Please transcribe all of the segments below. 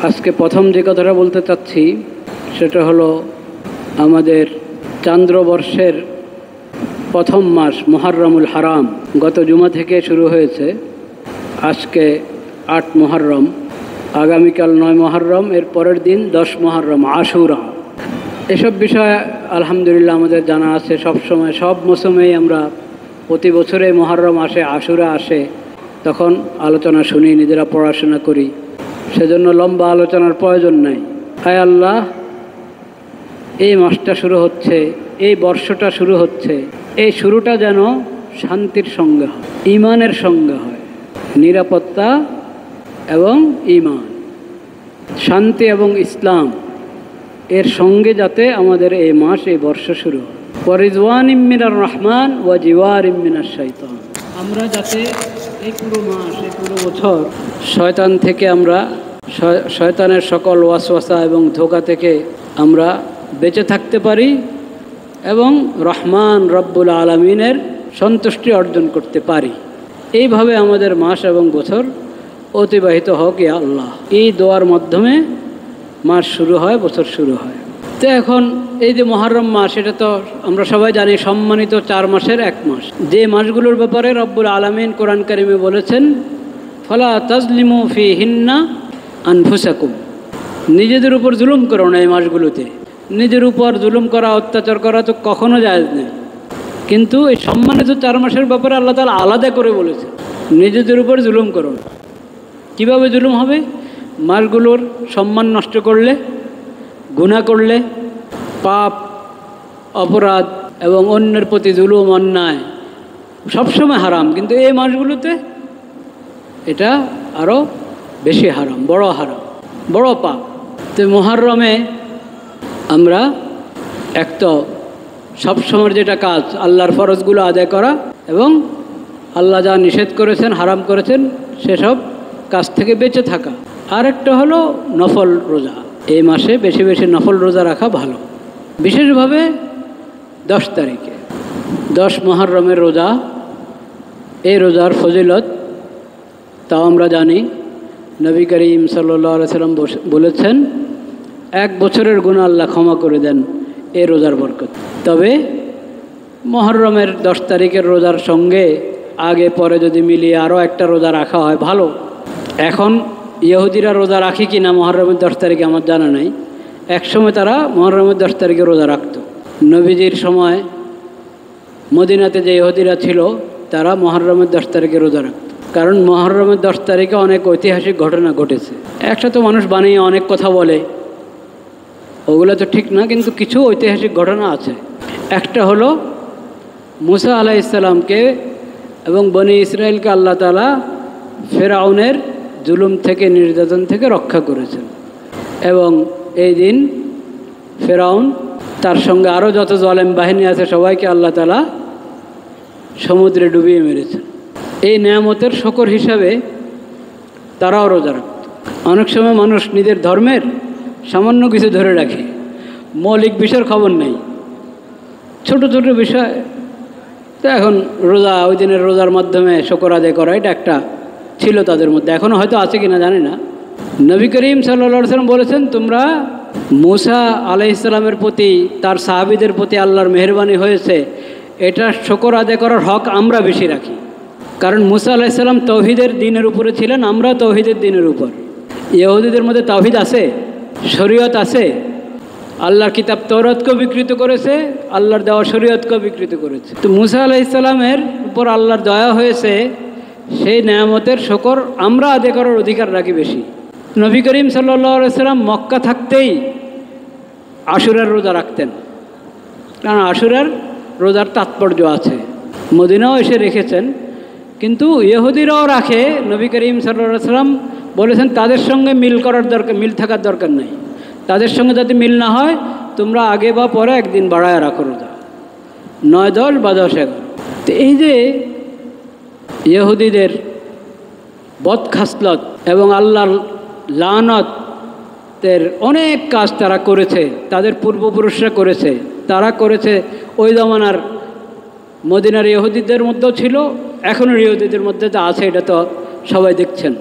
আজকে প্রথম যে কথাটা বলতে চাচ্ছি সেটা হলো আমাদের চান্দ্রবর্ষের প্রথম মাস মুহররমুল হারাম গত জুমা থেকে শুরু হয়েছে। আজকে ৮ মুহররম, আগামীকাল ৯ মুহররম, এর পরের দিন ১০ মুহররম আশুরা। এসব বিষয়ে আলহামদুলিল্লাহ আমাদের জানা আছে। সব সময় সব মৌসুমেই আমরা প্রতি বছরে মুহররম আসে, আশুরা আসে, তখন আলোচনা শুনি, নিজেরা পড়াশোনা করি। সেজন্য লম্বা আলোচনার প্রয়োজন নাই। হায় আল্লাহ, এই মাসটা শুরু হচ্ছে, এই বর্ষটা শুরু হচ্ছে, এই শুরুটা যেন শান্তির সঙ্গে হয়, ঈমানের সঙ্গে হয়, নিরাপত্তা এবং ঈমান, শান্তি এবং ইসলাম এর সঙ্গে যাতে আমাদের এই মাস, এই বর্ষ শুরু হয়। ওয়ারিজওয়ানিম মিনার রহমান ওয়া জিওয়ারিম মিনাশ শাইতান। আমরা যাতে এই পুরো মাস, এই পুরো বছর শয়তান থেকে আমরা, শয়তানের সকল ওয়াসওয়াসা এবং ধোঁকা থেকে আমরা বেঁচে থাকতে পারি এবং রহমান রব্বুল আলামিনের সন্তুষ্টি অর্জন করতে পারি। এইভাবে আমাদের মাস এবং বছর অতিবাহিত হোক ইয়া আল্লাহ। এই দোয়ার মাধ্যমে মাস শুরু হয়, বছর শুরু হয়। তো এখন এই যে মুহররম মাস, এটা তো আমরা সবাই জানি সম্মানিত 4 মাসের এক মাস। যে মাসগুলোর ব্যাপারে রব্বুল আলামিন কোরআন কারিমে বলেছেন, ফালা তাজলিমু ফিহিন্না আনফুসাকুম, নিজেদের উপর জুলুম করো না এই মাসগুলোতে। নিজের উপর জুলুম করা, অত্যাচার করা তো কখনো জায়েজ নেই, কিন্তু এই সম্মানিত 4 মাসের ব্যাপারে আল্লাহ তাআলা আলাদা করে বলেছে নিজেদের উপর জুলুম করো না। কীভাবে জুলুম হবে? মাসগুলোর সম্মান নষ্ট করলে, গুনাহ করলে, পাপ, অপরাধ এবং অন্যের প্রতি জুলুম, অন্যায় সবসময় হারাম, কিন্তু এই মাসগুলোতে এটা আরও বেশি হারাম, বড় হারাম, বড় পাপ। তো মুহররমে আমরা এক তো সবসময়ের যেটা কাজ, আল্লাহর ফরজগুলো আদায় করা এবং আল্লাহ যা নিষেধ করেছেন, হারাম করেছেন, সেসব কাজ থেকে বেঁচে থাকা। আর একটা হলো নফল রোজা। এই মাসে বেশি বেশি নফল রোজা রাখা ভালো। বিশেষভাবে 10 তারিখে 10 মুহররমের রোজা, এই রোজার ফজিলত তাও আমরা জানি। নবী করিম সাল্লাল্লাহু আলাইহি সাল্লাম বলেছেন, 1 বছরের গুনাহ আল্লাহ ক্ষমা করে দেন এই রোজার বরকত। তবে মুহররমের 10 তারিখের রোজার সঙ্গে আগে পরে যদি মিলিয়ে আরও একটা রোজা রাখা হয় ভালো। এখন ইহুদিরা রোজা রাখি কি না মুহররমের 10 তারিখে আমার জানা নাই। একসময় তারা মুহররমের 10 তারিখে রোজা রাখত। নবীজির সময় মদিনাতে যে ইহুদিরা ছিল তারা মুহররমের 10 তারিখে রোজা রাখত, কারণ মুহররমের 10 তারিখে অনেক ঐতিহাসিক ঘটনা ঘটেছে। একটা তো মানুষ বানিয়ে অনেক কথা বলে, ওগুলো তো ঠিক না, কিন্তু কিছু ঐতিহাসিক ঘটনা আছে। একটা হলো মুসা আলাইহিস সালামকে এবং বনি ইসরায়েলকে আল্লাহ তাআলা ফেরাউনের জুলুম থেকে, নির্যাতন থেকে রক্ষা করেছেন, এবং এই দিন ফেরাউন তার সঙ্গে আরও যত জালেম বাহিনী আছে সবাইকে আল্লাহ তাআলা সমুদ্রে ডুবিয়ে মেরেছেন। এই নেয়ামতের শকর হিসাবে তারাও রোজা রাখত। অনেক সময় মানুষ নিজের ধর্মের সামান্য কিছু ধরে রাখে, মৌলিক বিষয়ের খবর নেই, ছোট ছোট বিষয়। তো এখন রোজা, ওই দিনের রোজার মাধ্যমে শকর আদায় করা, এটা একটা ছিল তাদের মধ্যে, এখনও হয়তো আছে কিনা জানি না। নবী করিম সাল্লাল্লাহু আলাইহি ওয়াসাল্লাম বলেছেন, তোমরা মুসা আলাইহিস সালামের প্রতি, তার সাহাবীদের প্রতি আল্লাহর মেহেরবানি হয়েছে, এটা শকর আদায় করার হক আমরা বেশি রাখি। কারণ মুসা আলাইহিস সালাম তাওহীদের দ্বীনের উপরে ছিলেন, আমরা তাওহীদের দ্বীনের উপর। ইহুদিদের মধ্যে তাওহীদ আছে, শরীয়ত আছে, আল্লাহর কিতাব তৌরাতকে বিকৃত করেছে, আল্লাহর দেওয়া শরীয়তকে বিকৃত করেছে। তো মুসা আলাইহিস সালামের উপর আল্লাহর দয়া হয়েছে, সেই নেয়ামতের শকর আমরা আদায় করার অধিকার রাখি বেশি। নবী করিম সাল্লাল্লাহু আলাইহি সাল্লাম মক্কা থাকতেই আশুরার রোজা রাখতেন, কারণ আশুরার রোজার তাৎপর্য আছে। মদিনাও এসে রেখেছেন, কিন্তু ইহুদিরাও রাখে। নবী করিম সাল্লাল্লাহু আলাইহি সাল্লাম বলেছেন, তাদের সঙ্গে মিল করার দরকার, মিল থাকার দরকার নেই। তাদের সঙ্গে যদি মিল না হয়, তোমরা আগে বা পরে একদিন বাড়ায় রাখো রোজা, 9, 10 বা 10, 11। তো এই যে ইহুদিদের বদখাসলত এবং আল্লাহর লানত অনেক কাজ তারা করেছে, তাদের পূর্বপুরুষরা করেছে, তারা করেছে। ওই জমানার মদিনার ইহুদিদের মধ্যেও ছিল, এখনও ইহুদিদের মধ্যে যা আছে এটা তো সবাই দেখছেন।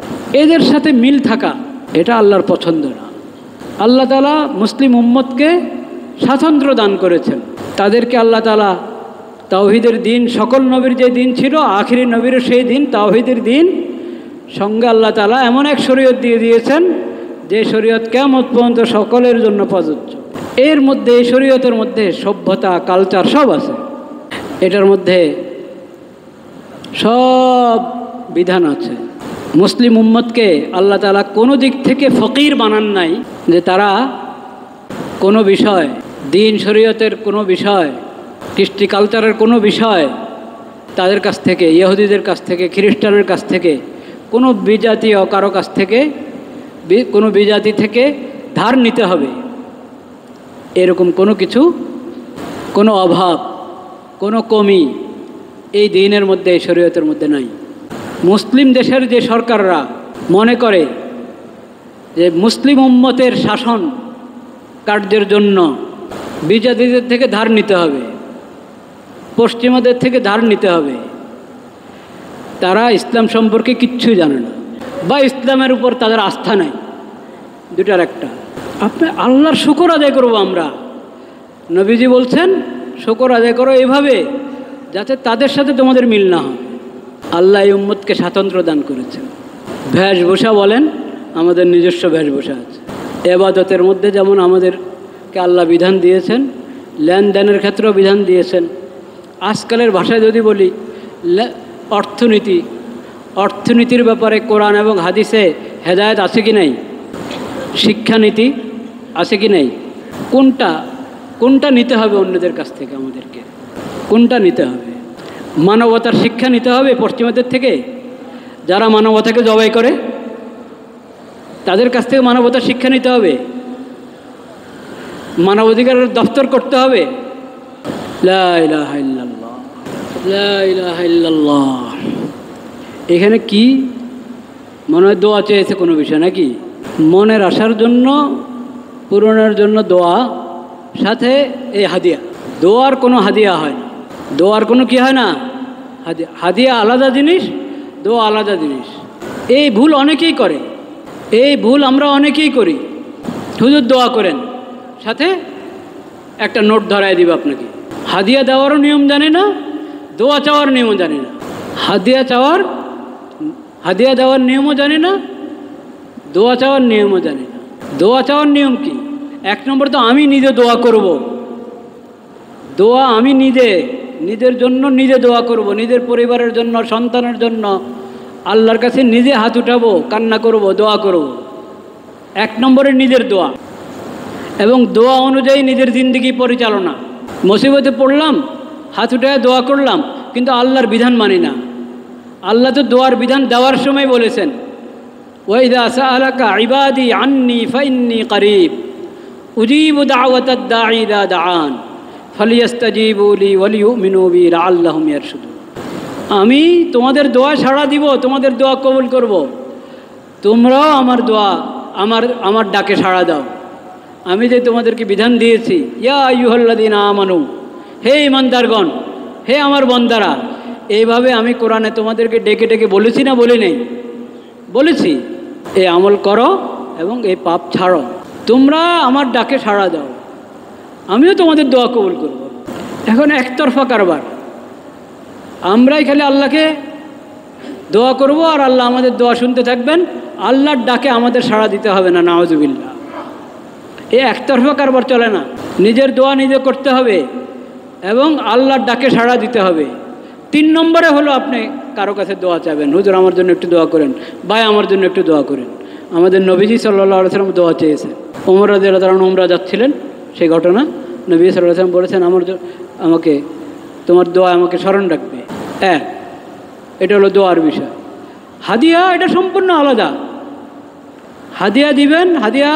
এদের সাথে মিল থাকা, এটা আল্লাহর পছন্দ না। আল্লাহ তাআলা মুসলিম উম্মতকে স্বাতন্ত্র্য দান করেছেন। তাদেরকে আল্লাহ তাআলা তাওহীদের দিন, সকল নবীর যে দিন ছিল, আখিরি নবীরও সেই দিন তাওহীদের দিন, সঙ্গে আল্লাহ তাআলা এমন এক শরীয়ত দিয়ে দিয়েছেন যে শরীয়ত কিয়ামত পর্যন্ত সকলের জন্য প্রযোজ্য। এর মধ্যে, এই শরীয়তের মধ্যে সভ্যতা, কালচার সব আছে। এটার মধ্যে সব বিধান আছে। মুসলিম উম্মতকে আল্লাহ তাআলা কোনো দিক থেকে ফকির বানান নাই, যে তারা কোনো বিষয়, দিন শরীয়তের কোনো বিষয়, কৃষ্টি কালচারের কোনো বিষয় তাদের কাছ থেকে, ইহুদিদের কাছ থেকে, খ্রিস্টানের কাছ থেকে, কোনো বিজাতীয় কারো কাছ থেকে, কোনো বিজাতি থেকে ধার নিতে হবে, এরকম কোনো কিছু, কোনো অভাব, কোনো কমি এই দিনের মধ্যে, এই শরীয়তের মধ্যে নাই। মুসলিম দেশের যে সরকাররা মনে করে যে মুসলিম উম্মতের শাসন কার্যের জন্য বিজাতিদের থেকে ধার নিতে হবে, পশ্চিমাদের থেকে ধার নিতে হবে, তারা ইসলাম সম্পর্কে কিচ্ছুই জানে না, বা ইসলামের উপর তাদের আস্থা নাই। দুটার একটা। আপনি আল্লাহর শুকর আদায় করবো আমরা। নবীজি বলছেন শুকর আদায় করো এভাবে যাতে তাদের সাথে তোমাদের মিল না হয়। আল্লাহ এই উম্মতকে স্বাতন্ত্র্য দান করেছেন। বেশভূষা বলেন, আমাদের নিজস্ব বেশভূষা আছে। এবাদতের মধ্যে যেমন আমাদেরকে আল্লাহ বিধান দিয়েছেন, লেনদেনের ক্ষেত্রেও বিধান দিয়েছেন। আজকালের ভাষায় যদি বলি, অর্থনীতির ব্যাপারে কোরআন এবং হাদিসে হেদায়েত আছে কি নাই? শিক্ষানীতি আছে কি নাই? কোনটা নিতে হবে অন্যদের কাছ থেকে? আমাদেরকে কোনটা নিতে হবে? মানবতার শিক্ষা নিতে হবে পশ্চিমাদের থেকে, যারা মানবতাকে জবাই করে তাদের কাছ থেকে মানবতার শিক্ষা নিতে হবে, মানবাধিকারের দফতর করতে হবে। লা ইলাহা ইল্লাল্লাহ, লা ইলাহা ইল্লাল্লাহ। এখানে কি মনে হয় দোয়া চেয়েছে কোনো বিষয় নাকি? মনের আশার জন্য, পূরণের জন্য দোয়া, সাথে এই হাদিয়া। দোয়ার কোনো হাদিয়া হয় না, দোয়ার কোনো কি হয় না, হাদিয়া আলাদা জিনিস, দোয়া আলাদা জিনিস। এই ভুল অনেকেই করে, এই ভুল আমরা অনেকেই করি। হুজুর দোয়া করেন, সাথে একটা নোট ধরায় দিব আপনাকে। হাদিয়া দেওয়ারও নিয়ম জানে না, দোয়া চাওয়ার নিয়মও জানে না। হাদিয়া দেওয়ার নিয়মও জানে না, দোয়া চাওয়ার নিয়মও জানে না। দোয়া চাওয়ার নিয়ম কি? এক নম্বর তো আমি নিজে দোয়া করব। দোয়া আমি নিজের জন্য নিজে দোয়া করব, নিজের পরিবারের জন্য, সন্তানের জন্য আল্লাহর কাছে নিজে হাত উঠাবো, কান্না করব, দোয়া করব। এক নম্বরে নিজের দোয়া, এবং দোয়া অনুযায়ী নিজের জিন্দেগি পরিচালনা। মুসিবতে পড়লাম, হাত উঠায় দোয়া করলাম, কিন্তু আল্লাহর বিধান মানি না। আল্লাহ তো দোয়ার বিধান দেওয়ার সময় বলেছেন, ওয়াইদা সাআলাকা ইবাদি আন্নি ফাইন্নি করিব উজিবু দাওয়াতাদ দাঈ ইযা দাআন ফালিয়াস্তাজিবু লি ওয়ালিয়ুমিনু বি লাআল্লাহুম ইয়ারশুদুন। আমি তোমাদের দোয়া সাড়া দিব, তোমাদের দোয়া কবুল করব, তোমরাও আমার ডাকে সাড়া দাও। আমি যে তোমাদেরকে বিধান দিয়েছি, ইয়া আইয়ুহাল্লাযীনা আমানু, হে ঈমানদারগণ, হে আমার বান্দারা, এইভাবে আমি কোরআনে তোমাদেরকে ডেকে ডেকে বলেছি না বলি নাই? বলেছি। এই আমল করো এবং এই পাপ ছাড়ো, তোমরা আমার ডাকে সাড়া দাও, আমিও তোমাদের দোয়া কবুল করব। এখন একতরফা কারবার। আমরাই খালি আল্লাহকে দোয়া করব আর আল্লাহ আমাদের দোয়া শুনতে থাকবেন, আল্লাহর ডাকে আমাদের সাড়া দিতে হবে না। নাউজুবিল্লাহ। এই একতরফা কারবার চলে না। নিজের দোয়া নিজে করতে হবে এবং আল্লাহর ডাকে সাড়া দিতে হবে। 3 নম্বরে হলো আপনি কারো কাছে দোয়া চাবেন, হুজুর আমার জন্য একটু দোয়া করেন, ভাই আমার জন্য একটু দোয়া করেন। আমাদের নবীজি সাল্লাল্লাহু আলাইহি ওয়াসাল্লাম দোয়া চেয়েছেন। ওমর রাদিয়াল্লাহু তাআলা উমরা যাচ্ছিলেন, সেই ঘটনা। নবী সাল্লাল্লাহু আলাইহি ওয়াসাল্লাম বলেছেন, আমাকে তোমার দোয়া আমাকে স্মরণ রাখবে। এটা হলো দোয়ার বিষয়। হাদিয়া এটা সম্পূর্ণ আলাদা। হাদিয়া দিবেন, হাদিয়া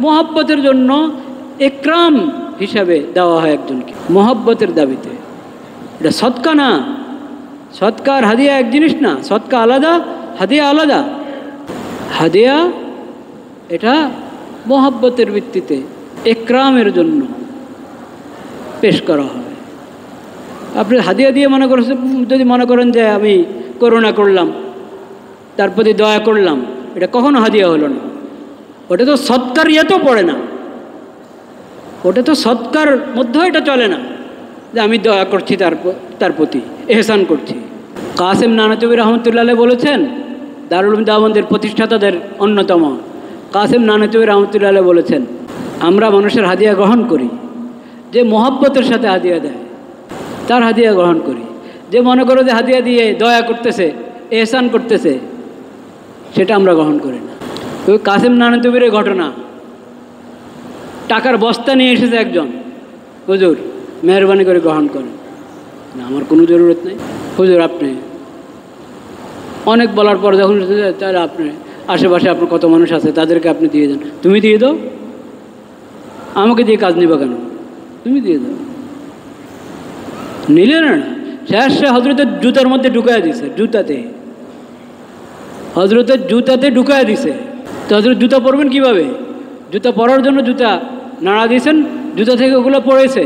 মোহাব্বতের জন্য, ইকরাম হিসাবে দেওয়া হয় একজনকে, মোহাব্বতের দাবিতে। এটা সদকা না। সদকা আর হাদিয়া এক জিনিস না। সদকা আলাদা, হাদিয়া আলাদা। হাদিয়া এটা মোহাব্বতের ভিত্তিতে, ইকরামের জন্য পেশ করা হয়। আপনি হাদিয়া দিয়ে যদি মনে করেন যে আমি করুণা করলাম, তার প্রতি দয়া করলাম, এটা কখনো হাদিয়া হলো না। ওটা তো সৎকার ইয়েতেও পড়ে না, ওটা তো সৎকার মধ্যেও এটা চলে না যে আমি দয়া করছি তার প্রতি, এহসান করছি। কাসেম নানতুবি রহমতুল্লাহ বলেছেন, দারুল উলুম দেওবন্দের প্রতিষ্ঠাতাদের অন্যতম কাসেম নানতুবি রহমতুল্লাহ বলেছেন, আমরা মানুষের হাদিয়া গ্রহণ করি যে মোহাব্বতের সাথে হাদিয়া দেয়, তার হাদিয়া গ্রহণ করি। যে মনে করো যে হাদিয়া দিয়ে দয়া করতেছে, এহসান করতেছে, সেটা আমরা গ্রহণ করি না। ওই কাসেম নানতুবির ঘটনা, টাকার বস্তা নিয়ে এসেছে একজন, হুজুর মেহরবানি করে গ্রহণ করেন। না, আমার কোনো জরুরত নেই হুজুর, আপনি অনেক বলার পর যখন তাহলে আপনি আশেপাশে আপনার কত মানুষ আছে তাদেরকে আপনি দিয়ে দেন। তুমি দিয়ে দাও, আমাকে দিয়ে কাজ নিবা কেন? তুমি দিয়ে দাও। নিলে না, সে হজরতের জুতার মধ্যে ঢুকায় দিছে, জুতাতে, হজরতের জুতাতে ঢুকায় দিছে। তো হজরত জুতা পরবেন কীভাবে? জুতা পরার জন্য জুতা নাড়া দিয়েছেন, জুতা থেকে ওগুলো পড়েছে,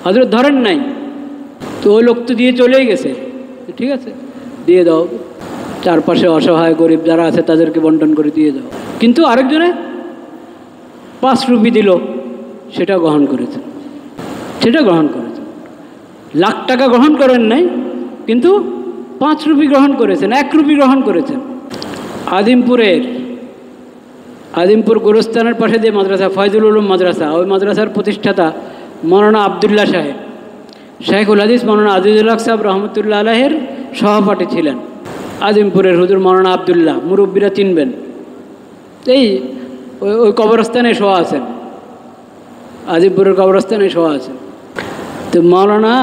হজরত ধরেন নাই। তো ওই লোক তো দিয়ে চলেই গেছে, ঠিক আছে দিয়ে দাও, চারপাশে অসহায় গরিব যারা আছে তাদেরকে বন্টন করে দিয়ে দাও। কিন্তু আরেকজনে 5 রুপি দিল, সেটা গ্রহণ করেছেন, সেটা গ্রহণ করেছেন। লাখ টাকা গ্রহণ করেন নাই, কিন্তু 5 রুপি গ্রহণ করেছেন, 1 রুপি গ্রহণ করেছেন। আদিমপুর গোরস্থানের পাশে যে মাদ্রাসা ফয়জুল উলুম মাদ্রাসা, ওই মাদ্রাসার প্রতিষ্ঠাতা মৌলানা আবদুল্লাহ সাহেব, শাইখুল হাদিস মৌলানা আজিজুল হক সাহেব রহমতুল্লাহ আলাইহের সহপাঠী ছিলেন। আদিমপুরের হুজুর মৌলানা আবদুল্লাহ, মুরব্বীরা চিনবেন, এই ওই কবরস্থানে শোয়া আছেন, আদিমপুরের কবরস্থানে শোয়া আছেন। তো মৌলানা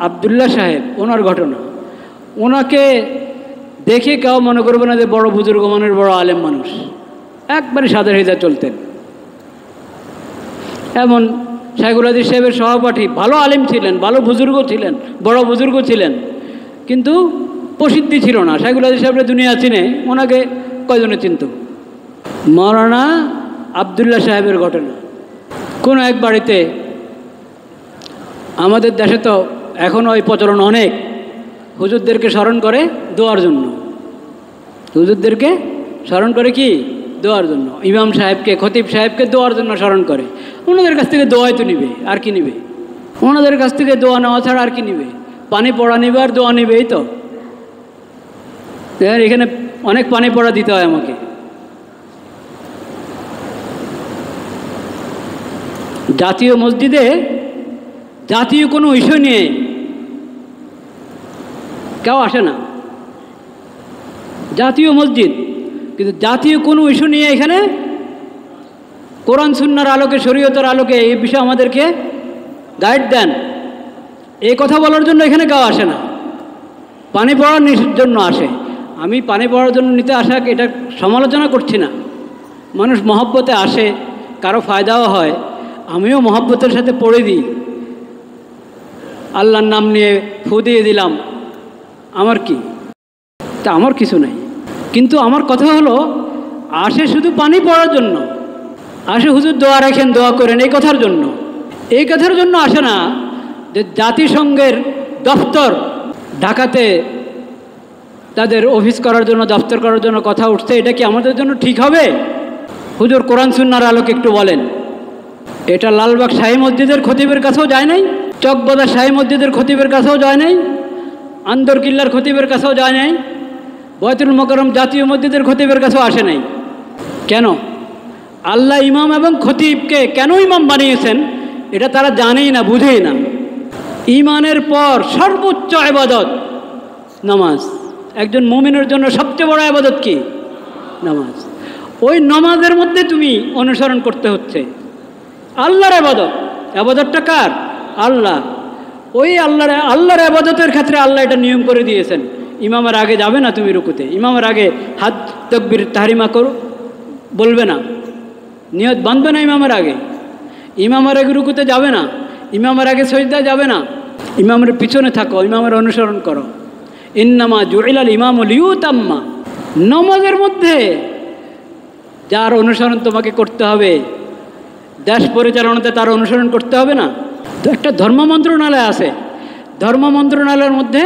আবদুল্লাহ সাহেব, ওনার ঘটনা, ওনাকে দেখে কেউ মনে করবে না যে বড় বুজুর্গ মানের বড় আলেম মানুষ, একবারে সাদা হেজা চলতেন। এমন শাইখুল হাদিস সাহেবের সহপাঠী, ভালো আলেম ছিলেন, ভালো বুজুর্গ ছিলেন, বড় বুজুর্গ ছিলেন, কিন্তু প্রসিদ্ধি ছিল না। শাইখুল হাদিস সাহেবের দুনিয়া চিনে, ওনাকে কয়জনে চিনত? মৌলানা আবদুল্লাহ সাহেবের ঘটনা। কোনো এক বাড়িতে, আমাদের দেশে তো এখনও ওই প্রচলন অনেক, হুজুরদেরকে স্মরণ করে দোয়ার জন্য, হুজুরদেরকে স্মরণ করে কি দোয়ার জন্য, ইমাম সাহেবকে, খতিব সাহেবকে দোয়ার জন্য স্মরণ করে। ওনাদের কাছ থেকে দোয়াই তো নিবে, আর কি নিবে? ওনাদের কাছ থেকে দোয়া নেওয়া ছাড়া আর কি নিবে? পানি পড়া নিবে আর দোয়া নিবে, এই তো। এখানে অনেক পানি পড়া দিতে হয় আমাকে। জাতীয় মসজিদে জাতীয় কোনো ইস্যু নিয়ে কেউ আসে না, জাতীয় মসজিদ, কিন্তু জাতীয় কোনো ইস্যু নিয়ে এখানে কোরআন সুন্নাহর আলোকে, শরীয়তের আলোকে এই বিষয়ে আমাদেরকে গাইড দেন, এই কথা বলার জন্য এখানে কেউ আসে না, পানি পড়ার জন্য আসে। আমি পানি পড়ার জন্য নিতে আসা এটা সমালোচনা করছি না, মানুষ মহব্বতে আসে, কারো ফায়দাও হয়, আমিও মহব্বতের সাথে পড়ে দিই, আল্লাহর নাম নিয়ে ফু দিয়ে দিলাম, আমার কি? তা আমার কিছু নাই। কিন্তু আমার কথা হলো, আসে শুধু পানি পড়ার জন্য, আসে হুজুর দোয়া রাখেন, দোয়া করেন, এই কথার জন্য। এই কথার জন্য আসে না যে জাতিসংঘের দফতর ঢাকাতে তাদের অফিস করার জন্য, দফতর করার জন্য কথা উঠছে, এটা কি আমাদের জন্য ঠিক হবে? হুজুর কোরআন সুন্নাহর আলোকে একটু বলেন। এটা লালবাগ শাহী মসজিদের খতিবের কাছেও যায় নাই, চকবাজার শাহী মসজিদের খতিবের কাছেও যায় নাই, আন্দরকিল্লার খতিবের কাছেও যায় নাই, বয়তুল মোকাররম জাতীয় মসজিদের খতিবের কাছেও আসে নাই। কেন? আল্লাহ ইমাম এবং খতিবকে কেন ইমাম বানিয়েছেন এটা তারা জানেই না, বুঝেই না। ইমানের পর সর্বোচ্চ ইবাদত নামাজ। একজন মুমিনের জন্য সবচেয়ে বড় ইবাদত কি? নামাজ। ওই নামাজের মধ্যে তুমি অনুসরণ করতে হচ্ছে আল্লাহর ইবাদত। ইবাদতটা কার? আল্লাহ। ওই আল্লাহর ইবাদতের ক্ষেত্রে আল্লাহ এটা নিয়ম করে দিয়েছেন, ইমামের আগে যাবে না তুমি রুকুতে, ইমামের আগে হাত তাকবীর তাহরিমা করো বলবে না, নিয়ত বাঁধবে না ইমামের আগে, ইমামের আগে রুকুতে যাবে না, ইমামের আগে সজদা যাবে না, ইমামের পিছনে থাকো, ইমামের অনুসরণ করো। ইন্নামা জুইলাল ইমামু লিউতাম্মা। নামাজের মধ্যে যার অনুসরণ তোমাকে করতে হবে, দেশ পরিচালনাতে তার অনুসরণ করতে হবে না? তো একটা ধর্ম মন্ত্রণালয় আছে, ধর্ম মন্ত্রণালয়ের মধ্যে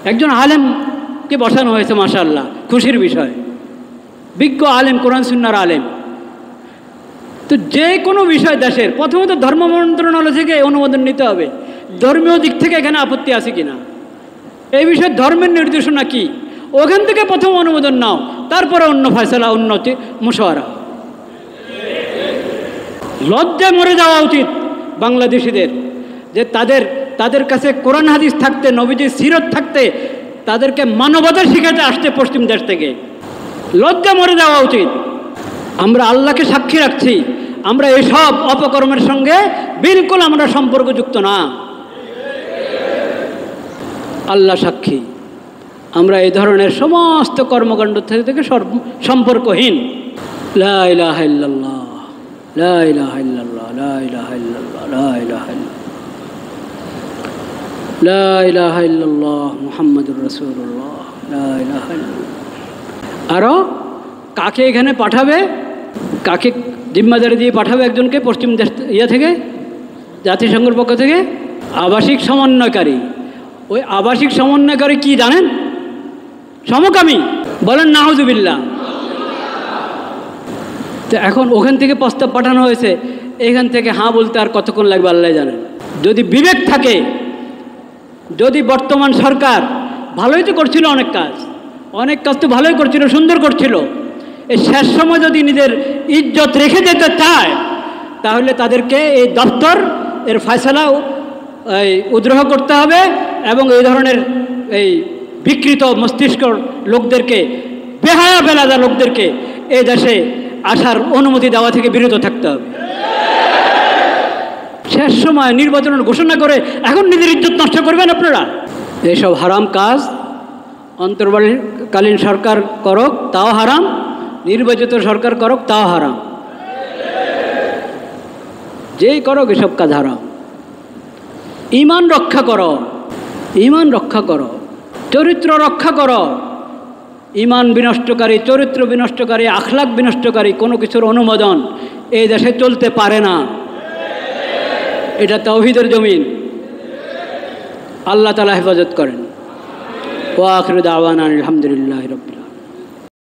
একজন আলেমকে বসানো হয়েছে, মাশাআল্লাহ, খুশির বিষয়। বিজ্ঞ আলেম, কোরআন সুন্নাহর আলেম। তো যে কোনো বিষয় দেশের প্রথমত ধর্ম মন্ত্রণালয় থেকে অনুমোদন নিতে হবে, ধর্মীয় দিক থেকে এখানে আপত্তি আছে কিনা, এই বিষয়ে ধর্মের নির্দেশনা কি, ওখান থেকে প্রথম অনুমোদন নাও, তারপরে অন্য ফয়সালা, অন্য মুশাওয়ারা। লজ্জায় মরে যাওয়া উচিত বাংলাদেশিদের, যে তাদের কাছে কোরআন হাদিস থাকতে, নবীজির সিরত থাকতে, তাদেরকে মানবতা শিখাতে আসছে পশ্চিম দেশ থেকে। লজ্জা মরে যাওয়া উচিত। আমরা আল্লাহকে সাক্ষী রাখছি, আমরা এসব অপকর্মের সঙ্গে বিলকুল আমরা সম্পর্কযুক্ত না। আল্লাহ সাক্ষী, আমরা এই ধরনের সমস্ত কর্মকাণ্ড থেকে সম্পর্কহীন। লা ইলাহা ইল্লাল্লাহ, লা ইলাহা ইল্লাল্লাহ, লা ইলাহা ইল্লাল্লাহ, লা ইলাহা ইল্লাল্লাহ, লা ইলাহা ইল্লাল্লাহ মুহাম্মাদুর রাসূলুল্লাহ, লা ইলাহা ইল্লাল্লাহ। আরও কাকে এখানে পাঠাবে, কাকে জিম্মাদারি দিয়ে পাঠাবে একজনকে পশ্চিম দেশ থেকে, জাতিসংঘের পক্ষ থেকে? আবাসিক সমন্বয়কারী। ওই আবাসিক সমন্বয়কারী কি জানেন? সমকামী। বলেন নাউজুবিল্লাহ। তো এখন ওখান থেকে প্রস্তাব পাঠানো হয়েছে, এখান থেকে হ্যাঁ বলতে আর কতক্ষণ লাগবে আল্লাহ জানেন। যদি বিবেক থাকে, যদি বর্তমান সরকার ভালোই তো করছিল, অনেক কাজ তো ভালোই করছিল, সুন্দর করছিল, এই শেষ সময় যদি নিজের ইজ্জত রেখে যেতে চায়, তাহলে তাদেরকে এই দপ্তর এর ফয়সালা উদ্রোহ করতে হবে এবং এই ধরনের এই বিকৃত মস্তিষ্ক লোকদেরকে, বেহায়া বেলাদা লোকদেরকে এই দেশে আসার অনুমতি দেওয়া থেকে বিরত থাকতে হবে। শেষ সময় নির্বাচনের ঘোষণা করে এখন নিজের ইজ্জত নষ্ট করবেন আপনারা? এইসব হারাম কাজ অন্তর্বর্তীকালীন সরকার করুক তাও হারাম, নির্বাচিত সরকার করুক তাও হারাম, যেই করুক এসব কাজ হারাম। ঈমান রক্ষা করো, ঈমান রক্ষা করো, চরিত্র রক্ষা করো। ঈমান বিনষ্টকারী, চরিত্র বিনষ্টকারী, আখলাক বিনষ্টকারী কোনো কিছুর অনুমোদন এই দেশে চলতে পারে না। এটা তাওহীদের জমিন। আল্লাহ তাআলা হেফাজত করেন। ওয়া আখিরু দাওয়ানা আলহামদুলিল্লাহি রাব্বিল